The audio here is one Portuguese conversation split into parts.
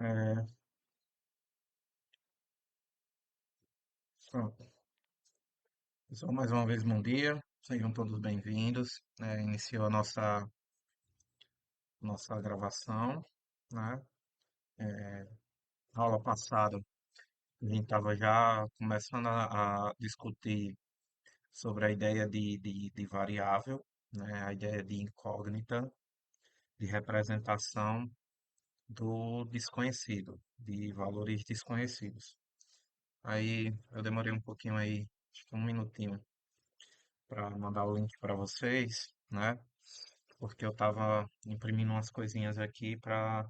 É, pronto. Pessoal, mais uma vez, bom dia. Sejam todos bem-vindos. Iniciou a nossa gravação, né? Na aula passada, a gente estava já começando a discutir sobre a ideia de variável, né? A ideia de incógnita, de representação do desconhecido, de valores desconhecidos. Aí eu demorei um pouquinho aí, acho que um minutinho, para mandar o link para vocês, né? Porque eu estava imprimindo umas coisinhas aqui para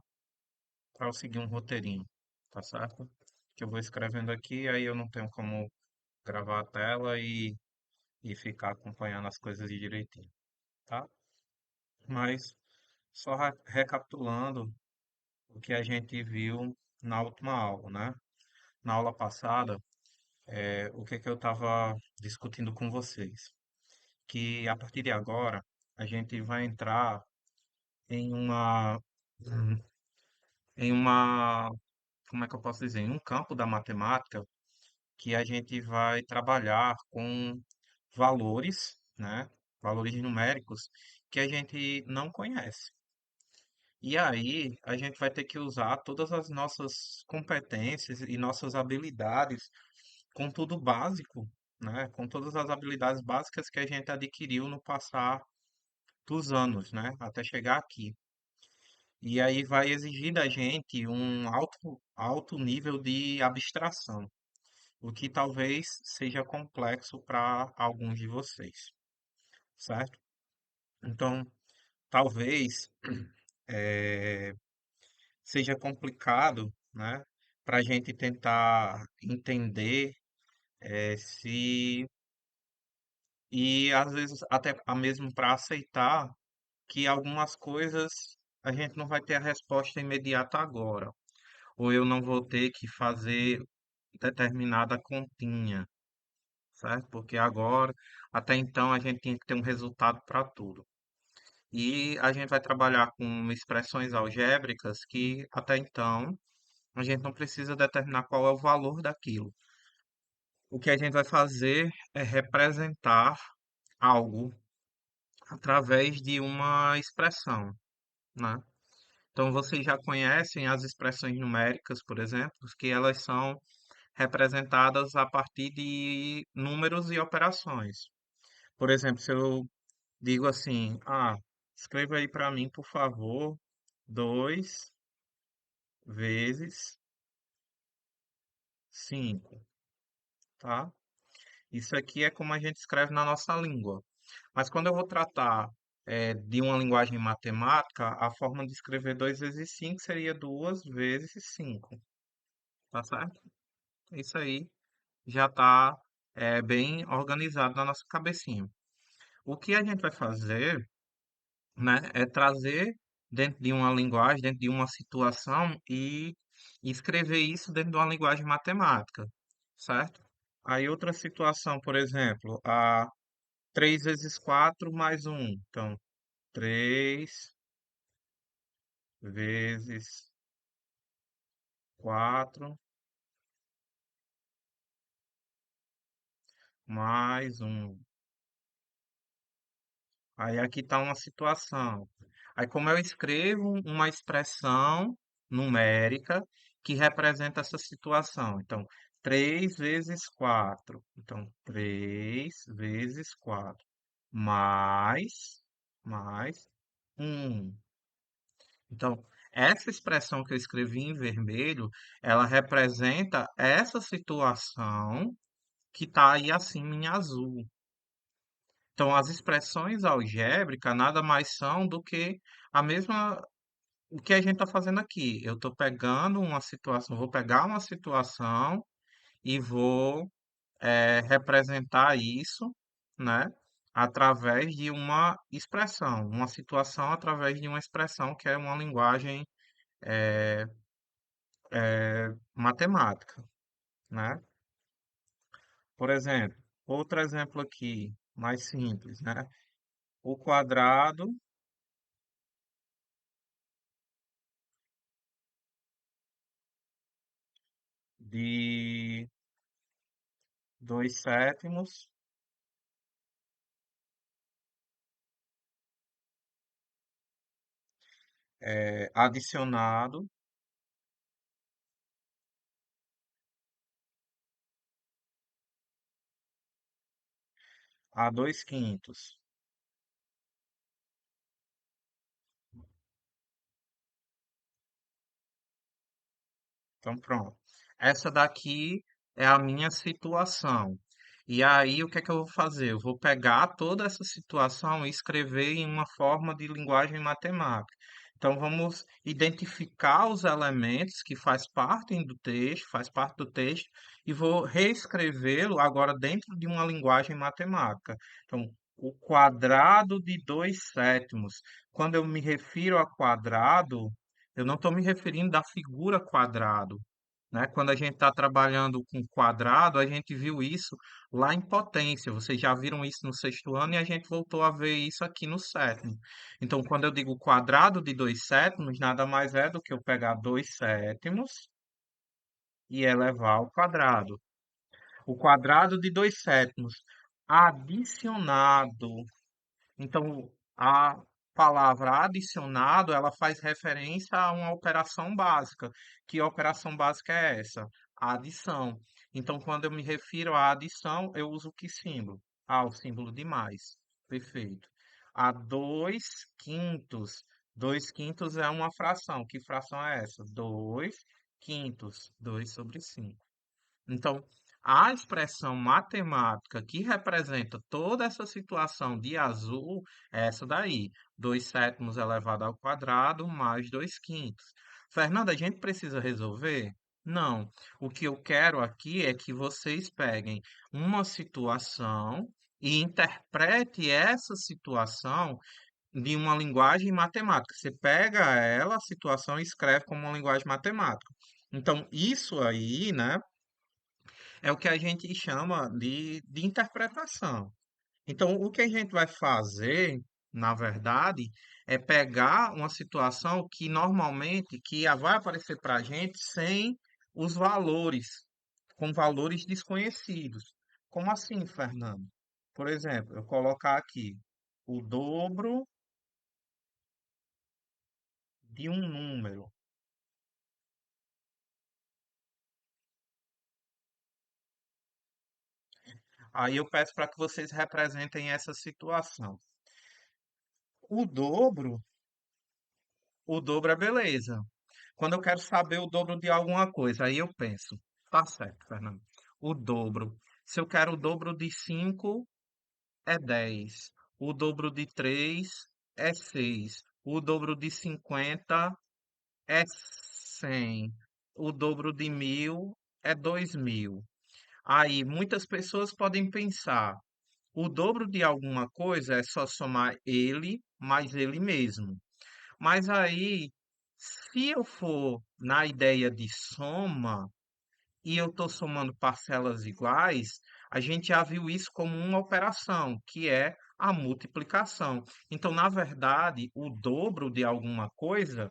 eu seguir um roteirinho, tá certo? Que eu vou escrevendo aqui, aí eu não tenho como gravar a tela e ficar acompanhando as coisas direitinho, tá? Mas só recapitulando o que a gente viu na última aula, né? Na aula passada, o que que eu estava discutindo com vocês? Que a partir de agora a gente vai entrar em uma, como é que eu posso dizer, em um campo da matemática que a gente vai trabalhar com valores, né? Valores numéricos que a gente não conhece. E aí a gente vai ter que usar todas as nossas competências e nossas habilidades com tudo básico, né? Com todas as habilidades básicas que a gente adquiriu no passar dos anos, né? Até chegar aqui. E aí vai exigir da gente um alto nível de abstração, o que talvez seja complexo para alguns de vocês, certo? Então, talvez seja complicado, né, para a gente tentar entender se e às vezes até mesmo para aceitar que algumas coisas a gente não vai ter a resposta imediata agora, ou eu não vou ter que fazer determinada continha, certo? Porque agora, até então, a gente tinha que ter um resultado para tudo. E a gente vai trabalhar com expressões algébricas que, até então, a gente não precisa determinar qual é o valor daquilo. O que a gente vai fazer é representar algo através de uma expressão, né? Então, vocês já conhecem as expressões numéricas, por exemplo, que elas são representadas a partir de números e operações. Por exemplo, se eu digo assim, escreva aí para mim, por favor, 2 vezes 5, tá? Isso aqui é como a gente escreve na nossa língua. Mas quando eu vou tratar de uma linguagem matemática, a forma de escrever 2 vezes 5 seria 2 vezes 5, tá certo? Isso aí já está bem organizado na nossa cabecinha. O que a gente vai fazer, né, é trazer dentro de uma linguagem, dentro de uma situação e escrever isso dentro de uma linguagem matemática, certo? Aí outra situação, por exemplo, a 3 vezes 4 mais um. Então, 3 vezes 4 mais um. Aí aqui está uma situação. Aí como eu escrevo uma expressão numérica que representa essa situação. Então, 3 vezes 4. Então, 3 vezes 4 mais um. Então, essa expressão que eu escrevi em vermelho, ela representa essa situação que está aí acima em azul. Então, as expressões algébricas nada mais são do que a mesma, o que a gente está fazendo aqui. Eu estou pegando uma situação, vou pegar uma situação e vou representar isso, né, através de uma expressão, uma situação através de uma expressão que é uma linguagem matemática, né? Por exemplo, outro exemplo aqui, mais simples, né? O quadrado de 2/7 adicionado a 2/5. Então, pronto. Essa daqui é a minha situação. E aí, o que é que eu vou fazer? Eu vou pegar toda essa situação e escrever em uma forma de linguagem matemática. Então, vamos identificar os elementos que faz parte do texto, e vou reescrevê-lo agora dentro de uma linguagem matemática. Então, o quadrado de 2/7. Quando eu me refiro a quadrado, eu não estou me referindo da figura quadrado, né? Quando a gente está trabalhando com quadrado, a gente viu isso lá em potência. Vocês já viram isso no sexto ano e a gente voltou a ver isso aqui no sétimo. Então, quando eu digo quadrado de 2/7, nada mais é do que eu pegar 2/7 e elevar ao quadrado. O quadrado de 2/7 adicionado, então, a palavra adicionado, ela faz referência a uma operação básica. Que operação básica é essa? A adição. Então, quando eu me refiro à adição, eu uso que símbolo? Ah, o símbolo de mais. Perfeito. A 2/5. 2/5 é uma fração. Que fração é essa? 2/5. 2/5. Então, a expressão matemática que representa toda essa situação de azul é essa daí: 2/7 elevado ao quadrado mais 2/5. Fernanda, a gente precisa resolver? Não. O que eu quero aqui é que vocês peguem uma situação e interprete essa situação de uma linguagem matemática. Você pega ela, a situação, e escreve como uma linguagem matemática. Então, isso aí, né? É o que a gente chama de interpretação. Então, o que a gente vai fazer, na verdade, é pegar uma situação que normalmente vai aparecer para a gente sem os valores, com valores desconhecidos. Como assim, Fernando? Por exemplo, eu colocar aqui o dobro de um número. Aí eu peço para que vocês representem essa situação. O dobro, o dobro é beleza. Quando eu quero saber o dobro de alguma coisa, aí eu penso, tá certo, Fernando. O dobro. Se eu quero o dobro de 5 é 10. O dobro de 3 é 6. O dobro de 50 é 100. O dobro de 1.000 é 2.000. Aí muitas pessoas podem pensar, o dobro de alguma coisa é só somar ele mais ele mesmo. Mas aí, se eu for na ideia de soma e eu estou somando parcelas iguais, a gente já viu isso como uma operação, que é a multiplicação. Então, na verdade, o dobro de alguma coisa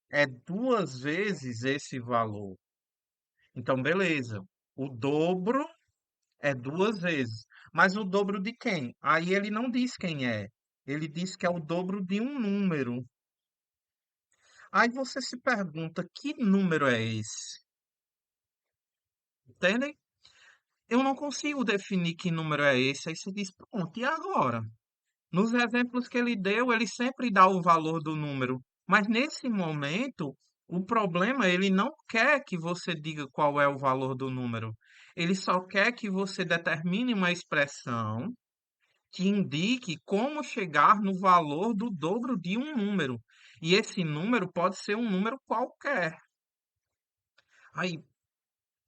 é duas vezes esse valor. Então, beleza. O dobro é duas vezes. Mas o dobro de quem? Aí ele não diz quem é. Ele diz que é o dobro de um número. Aí você se pergunta, que número é esse? Entendem? Eu não consigo definir que número é esse. Aí você diz, pronto, e agora? Nos exemplos que ele deu, ele sempre dá o valor do número. Mas nesse momento, o problema, ele não quer que você diga qual é o valor do número. Ele só quer que você determine uma expressão que indique como chegar no valor do dobro de um número. E esse número pode ser um número qualquer. Aí,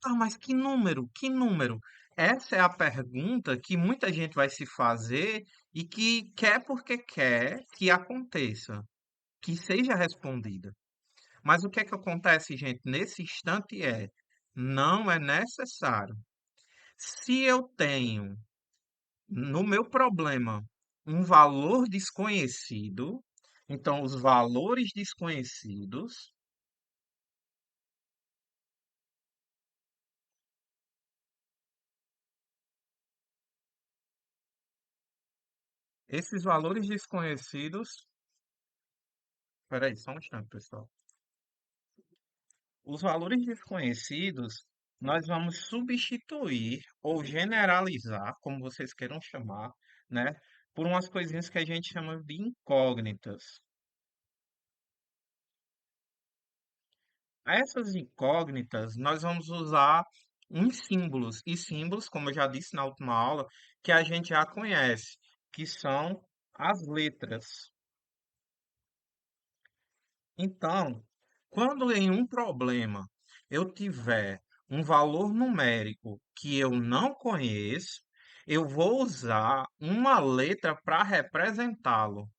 ah, mas que número? Que número? Essa é a pergunta que muita gente vai se fazer e que quer porque quer que aconteça, que seja respondida. Mas o que é que acontece, gente, nesse instante não é necessário. Se eu tenho no meu problema um valor desconhecido, então os valores desconhecidos Esses valores desconhecidos, peraí, só um instante, pessoal. Os valores desconhecidos, nós vamos substituir ou generalizar, como vocês queiram chamar, né, por umas coisinhas que a gente chama de incógnitas. Essas incógnitas, nós vamos usar uns símbolos, e símbolos, como eu já disse na última aula, que a gente já conhece, que são as letras. Então, quando em um problema eu tiver um valor numérico que eu não conheço, eu vou usar uma letra para representá-lo.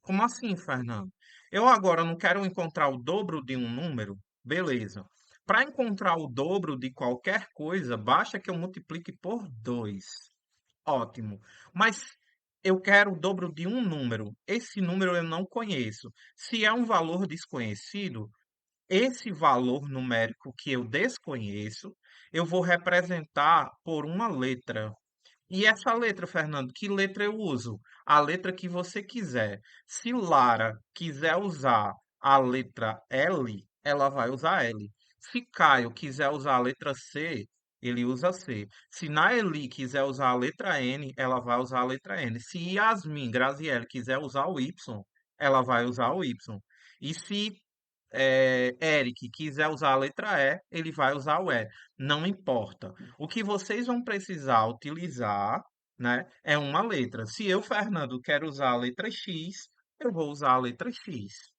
Como assim, Fernando? Eu agora não quero encontrar o dobro de um número? Beleza. Para encontrar o dobro de qualquer coisa, basta que eu multiplique por 2. Ótimo. Mas eu quero o dobro de um número. Esse número eu não conheço. Se é um valor desconhecido, esse valor numérico que eu desconheço, eu vou representar por uma letra. E essa letra, Fernando, que letra eu uso? A letra que você quiser. Se Lara quiser usar a letra L, ela vai usar L. Se Caio quiser usar a letra C, ele usa C. Se Naeli quiser usar a letra N, ela vai usar a letra N. Se Yasmin Graziele quiser usar o Y, ela vai usar o Y. E se Eric quiser usar a letra E, ele vai usar o E. Não importa. O que vocês vão precisar utilizar, né, é uma letra. Se eu, Fernando, quero usar a letra X, eu vou usar a letra X.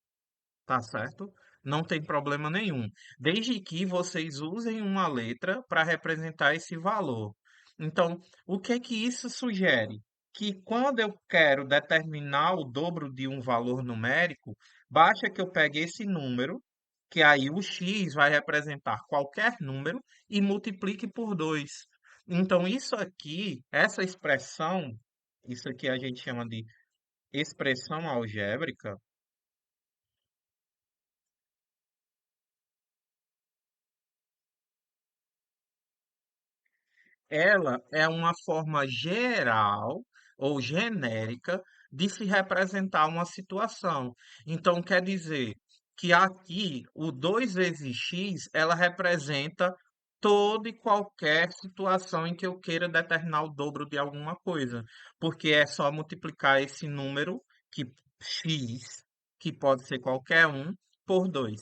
Tá certo? Não tem problema nenhum. Desde que vocês usem uma letra para representar esse valor. Então, o que é que isso sugere? Que quando eu quero determinar o dobro de um valor numérico, basta que eu pegue esse número, que aí o x vai representar qualquer número, e multiplique por 2. Então, isso aqui, essa expressão, isso aqui a gente chama de expressão algébrica. Ela é uma forma geral ou genérica de se representar uma situação. Então, quer dizer que aqui o 2 vezes x, ela representa toda e qualquer situação em que eu queira determinar o dobro de alguma coisa, porque é só multiplicar esse número, que x, que pode ser qualquer um, por 2.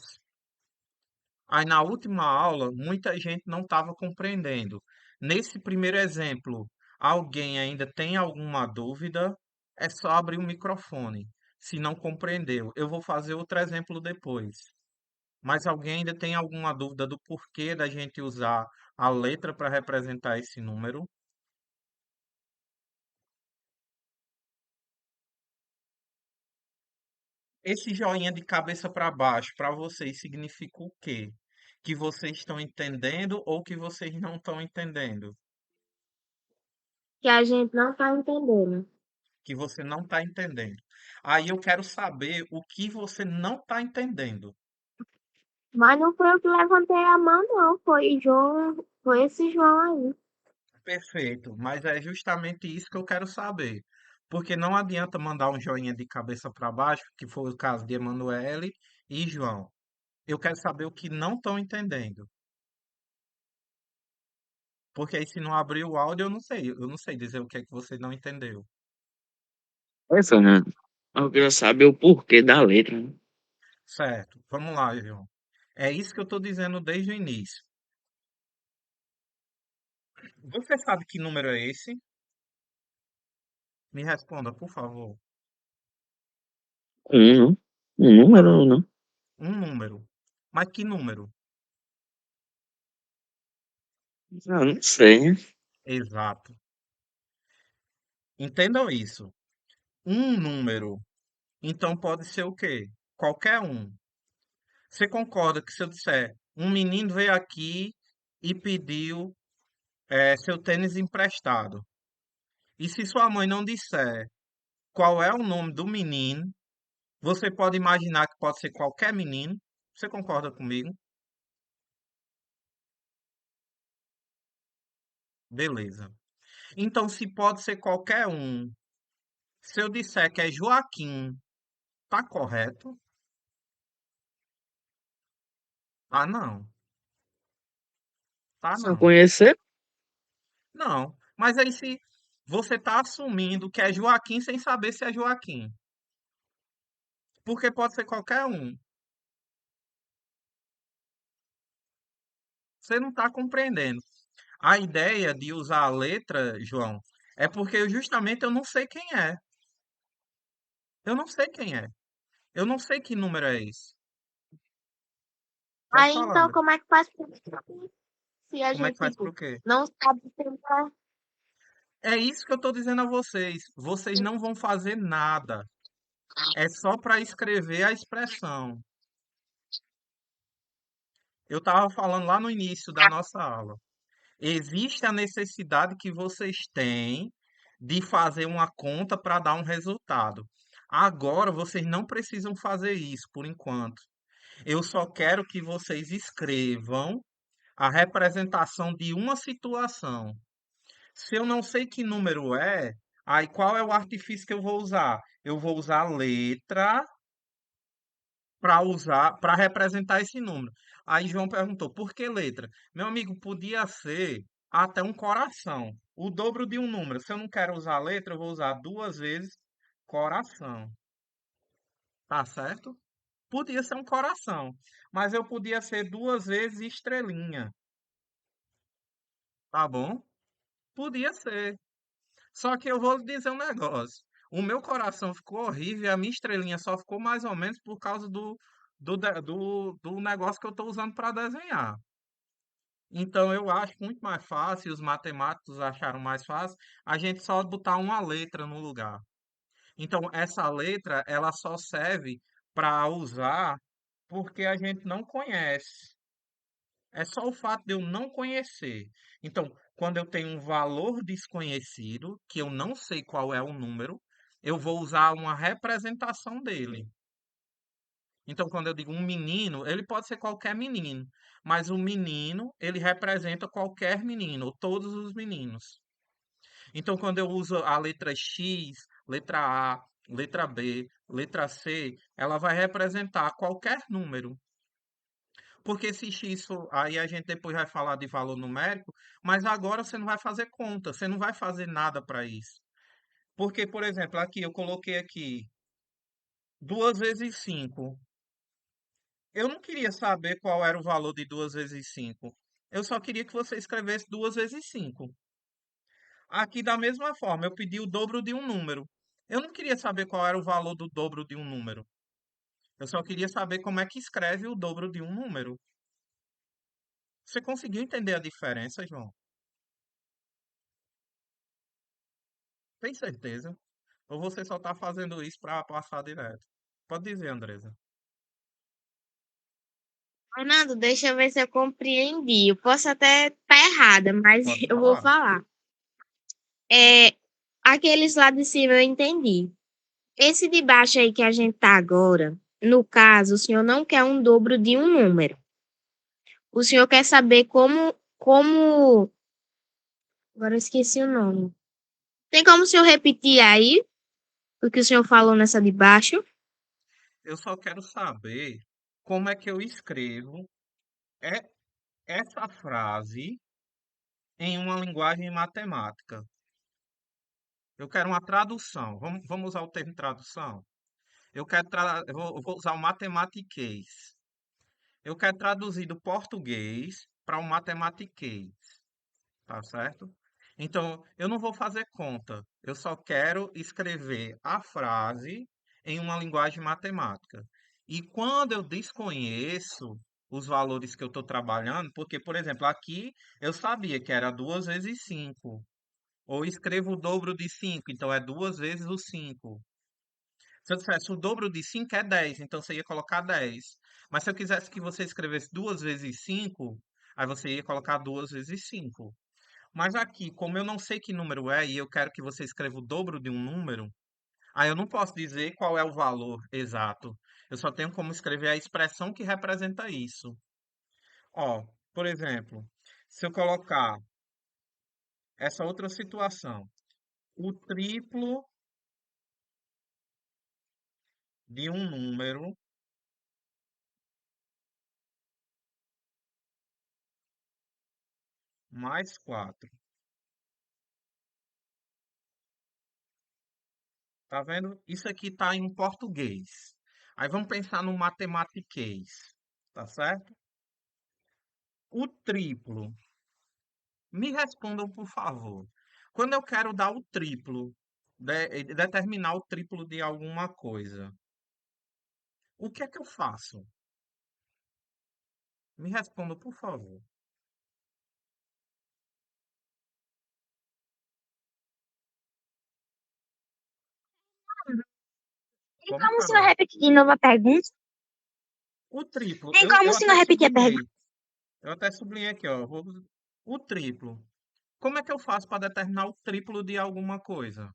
Aí na última aula, muita gente não estava compreendendo. Nesse primeiro exemplo, alguém ainda tem alguma dúvida? É só abrir o microfone. Se não compreendeu, eu vou fazer outro exemplo depois. Mas alguém ainda tem alguma dúvida do porquê da gente usar a letra para representar esse número? Esse joinha de cabeça para baixo, para vocês, significa o quê? Que vocês estão entendendo ou que vocês não estão entendendo? Que a gente não tá entendendo. Que você não está entendendo. Aí eu quero saber o que você não está entendendo. Mas não foi eu que levantei a mão, não. Foi João, foi esse João aí. Perfeito, mas é justamente isso que eu quero saber. Porque não adianta mandar um joinha de cabeça para baixo, que foi o caso de Emanuele e João. Eu quero saber o que não estão entendendo. Porque aí se não abrir o áudio, eu não sei dizer o que é que você não entendeu. Oi, Fernando. Eu queria saber o porquê da letra, né? Certo, vamos lá, João. É isso que eu estou dizendo desde o início. Você sabe que número é esse? Me responda, por favor. Não? Um número, não? Um número. Mas que número? Ah, não sei, né? Exato. Entendam isso. Um número. Então pode ser o quê? Qualquer um. Você concorda que se eu disser um menino veio aqui e pediu seu tênis emprestado. E se sua mãe não disser qual é o nome do menino, você pode imaginar que pode ser qualquer menino. Você concorda comigo? Beleza. Então, se pode ser qualquer um, Se eu disser que é Joaquim, tá correto? Ah, não. Tá Só não. conhecer? Não. Mas aí se você tá assumindo que é Joaquim sem saber se é Joaquim. Porque pode ser qualquer um. Você não está compreendendo. A ideia de usar a letra, João, é porque justamente eu não sei quem é. Eu não sei quem é. Eu não sei que número é esse. Pode Aí falar, então André. como é que faz pra descobrir se a Como é que gente, faz tipo, pro quê? não sabe tentar? É isso que eu estou dizendo a vocês. Vocês não vão fazer nada. É só para escrever a expressão. Eu estava falando lá no início da nossa aula. Existe a necessidade que vocês têm de fazer uma conta para dar um resultado. Agora vocês não precisam fazer isso por enquanto. Eu só quero que vocês escrevam a representação de uma situação. Se eu não sei que número é, aí qual é o artifício que eu vou usar? Eu vou usar a letra para representar esse número. Aí João perguntou, por que letra? Meu amigo, podia ser até um coração, o dobro de um número. Se eu não quero usar letra, eu vou usar duas vezes coração, tá certo? Podia ser um coração, mas eu podia ser duas vezes estrelinha, tá bom? Podia ser. Só que eu vou lhe dizer um negócio. O meu coração ficou horrível e a minha estrelinha só ficou mais ou menos por causa do negócio que eu estou usando para desenhar. Então eu acho muito mais fácil, e os matemáticos acharam mais fácil, a gente só botar uma letra no lugar. Então essa letra, ela só serve para usar porque a gente não conhece. É só o fato de eu não conhecer. Então, quando eu tenho um valor desconhecido, que eu não sei qual é o número, eu vou usar uma representação dele. Então, quando eu digo um menino, ele pode ser qualquer menino, mas o menino, ele representa qualquer menino, ou todos os meninos. Então, quando eu uso a letra X, letra A, letra B, letra C, ela vai representar qualquer número. Porque se isso, aí a gente depois vai falar de valor numérico, mas agora você não vai fazer conta, você não vai fazer nada para isso. Porque, por exemplo, aqui eu coloquei aqui 2 vezes 5. Eu não queria saber qual era o valor de 2 vezes 5. Eu só queria que você escrevesse 2 vezes 5. Aqui, da mesma forma, eu pedi o dobro de um número. Eu não queria saber qual era o valor do dobro de um número. Eu só queria saber como é que escreve o dobro de um número. Você conseguiu entender a diferença, João? Tem certeza? Ou você só está fazendo isso para passar direto? Pode dizer, Andresa. Fernando, deixa eu ver se eu compreendi. Eu posso até estar errada, mas Pode eu vou falar. falar. É, aqueles lá de cima eu entendi. Esse de baixo aí que a gente tá agora, no caso, o senhor não quer um dobro de um número. O senhor quer saber como, agora eu esqueci o nome. Tem como o senhor repetir aí o que o senhor falou nessa de baixo? Eu só quero saber como é que eu escrevo é- essa frase em uma linguagem matemática. Eu quero uma tradução. Vamos usar o termo tradução? Eu vou usar o matematiquês. Eu quero traduzir do português para o matematiquês. Tá certo? Então, eu não vou fazer conta. Eu só quero escrever a frase em uma linguagem matemática. E quando eu desconheço os valores que eu estou trabalhando, porque, por exemplo, aqui eu sabia que era 2 vezes 5. Ou escrevo o dobro de 5, então é 2 vezes o 5. Se eu dissesse o dobro de 5 é 10, então você ia colocar 10. Mas se eu quisesse que você escrevesse 2 vezes 5, aí você ia colocar 2 vezes 5. Mas aqui, como eu não sei que número é e eu quero que você escreva o dobro de um número, aí eu não posso dizer qual é o valor exato. Eu só tenho como escrever a expressão que representa isso. Ó, por exemplo, se eu colocar essa outra situação, o triplo de um número mais 4. Tá vendo? Isso aqui está em português. Aí vamos pensar no matematiquês, tá certo? O triplo. Me respondam, por favor. Quando eu quero dar o triplo, determinar o triplo de alguma coisa, o que é que eu faço? Me respondam, por favor. Tem Como, como o senhor Carol? repetir de novo a pergunta? O triplo, Tem eu, como eu o senhor até repetir a pergunta? sublinhei. Eu até sublinhei aqui, ó. O triplo. Como é que eu faço para determinar o triplo de alguma coisa?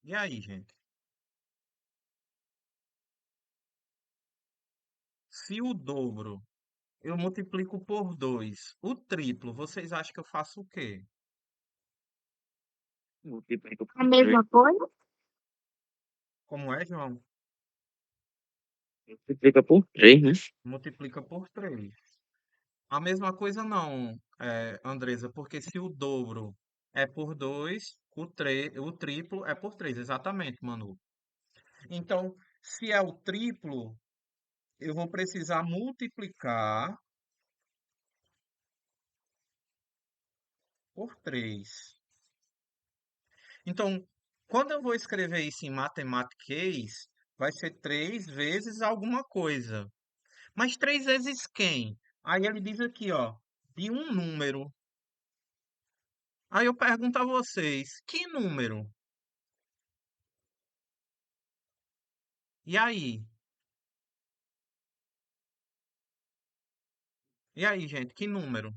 E aí, gente? Se o dobro eu multiplico por 2, o triplo, vocês acham que eu faço o quê? Multiplica A por 3. mesma coisa? Como é, João? Multiplica por 3, né? Multiplica por 3. A mesma coisa não, Andresa, porque se o dobro é por 2, o triplo é por 3, exatamente, Manu. Então, se é o triplo, eu vou precisar multiplicar por 3. Então, quando eu vou escrever isso em matematiquês, vai ser 3 vezes alguma coisa. Mas 3 vezes quem? Aí ele diz aqui, ó, de um número. Aí eu pergunto a vocês, que número? E aí? E aí, gente, que número?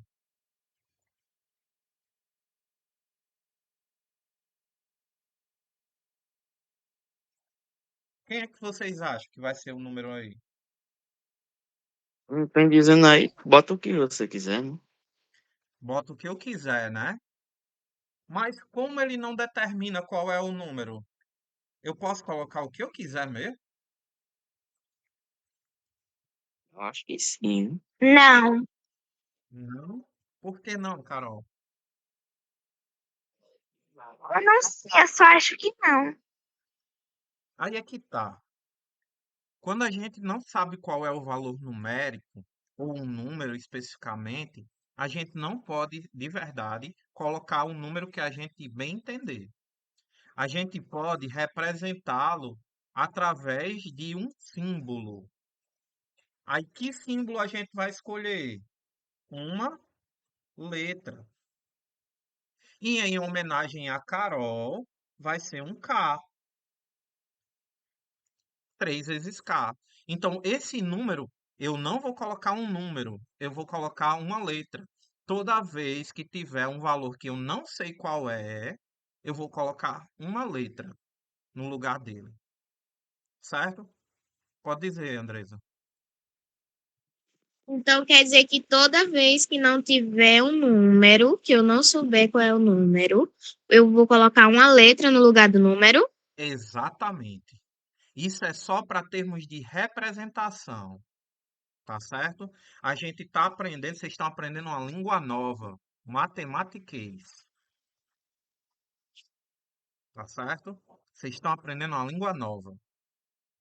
Quem é que vocês acham que vai ser o número aí? Não tem dizendo aí, bota o que você quiser, né? Bota o que eu quiser, né? Mas como ele não determina qual é o número, eu posso colocar o que eu quiser mesmo? Eu acho que sim. Não. Não. Por que não, Carol? Eu não sei, eu só acho que não. Aí é que tá. Quando a gente não sabe qual é o valor numérico, ou um número especificamente, a gente não pode, de verdade, colocar um número que a gente bem entender. A gente pode representá-lo através de um símbolo. Aí, que símbolo a gente vai escolher? Uma letra. E em homenagem a Carol, vai ser um K, 3 vezes K. Então, esse número, eu não vou colocar um número, eu vou colocar uma letra. Toda vez que tiver um valor que eu não sei qual é, eu vou colocar uma letra no lugar dele, certo? Pode dizer, Andresa. Então quer dizer que toda vez que não tiver um número, que eu não souber qual é o número, eu vou colocar uma letra no lugar do número? Exatamente. Isso é só para termos de representação, tá certo? A gente está aprendendo, vocês estão aprendendo uma língua nova, matematiquês, tá certo? Vocês estão aprendendo uma língua nova.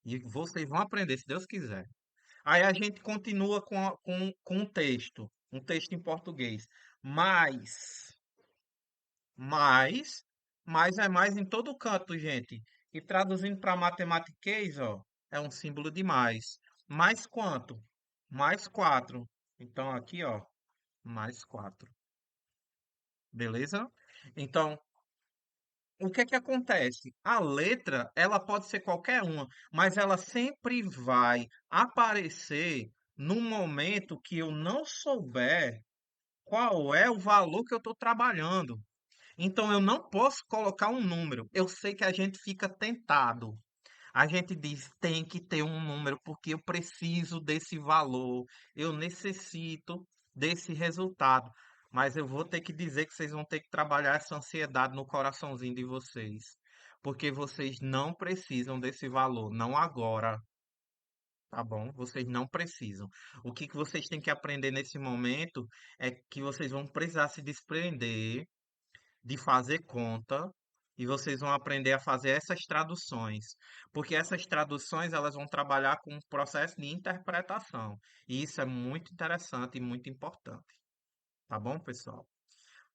E vocês vão aprender, se Deus quiser. Aí a gente continua com um texto em português. Mais, mais, mais é mais em todo canto, gente. E traduzindo para matematiquês, ó, é um símbolo de mais. Mais quanto? Mais 4. Então aqui, ó, mais 4. Beleza? Então, o que é que acontece? A letra, ela pode ser qualquer uma, mas ela sempre vai aparecer no momento que eu não souber qual é o valor que eu estou trabalhando. Então eu não posso colocar um número. Eu sei que a gente fica tentado A gente diz tem que ter um número porque eu preciso desse valor, eu necessito desse resultado. Mas eu vou ter que dizer que vocês vão ter que trabalhar essa ansiedade no coraçãozinho de vocês, porque vocês não precisam desse valor, não agora, tá bom? Vocês não precisam. O que vocês têm que aprender nesse momento é que vocês vão precisar se desprender de fazer conta e vocês vão aprender a fazer essas traduções, porque essas traduções elas vão trabalhar com um processo de interpretação, e isso é muito interessante e muito importante, tá bom, pessoal?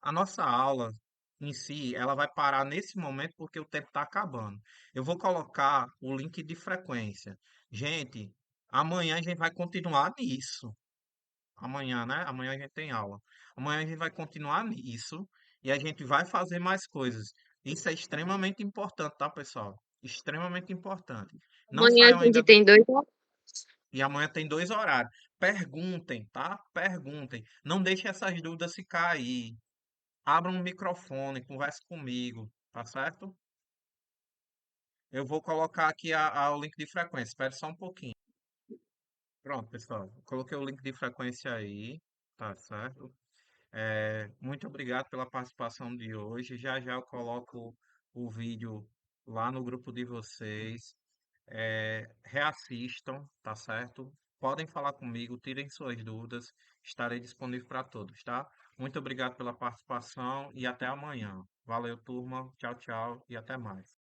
A nossa aula em si, ela vai parar nesse momento porque o tempo está acabando. Eu vou colocar o link de frequência. Gente, amanhã a gente vai continuar nisso. Amanhã, né? Amanhã a gente tem aula. Amanhã a gente vai continuar nisso e a gente vai fazer mais coisas. Isso é extremamente importante, tá, pessoal? Extremamente importante. Não Amanhã a saiam gente ainda. tem dois. E amanhã tem dois horários. Perguntem, tá? Perguntem. Não deixem essas dúvidas ficar aí. Abra um microfone, converse comigo, tá certo? Eu vou colocar aqui o link de frequência. Espere só um pouquinho. Pronto, pessoal. Coloquei o link de frequência aí, tá certo? Muito obrigado pela participação de hoje. Já já eu coloco o vídeo lá no grupo de vocês. Reassistam, tá certo? Podem falar comigo, tirem suas dúvidas. Estarei disponível para todos, tá? Muito obrigado pela participação e até amanhã. Valeu, turma. Tchau, tchau e até mais.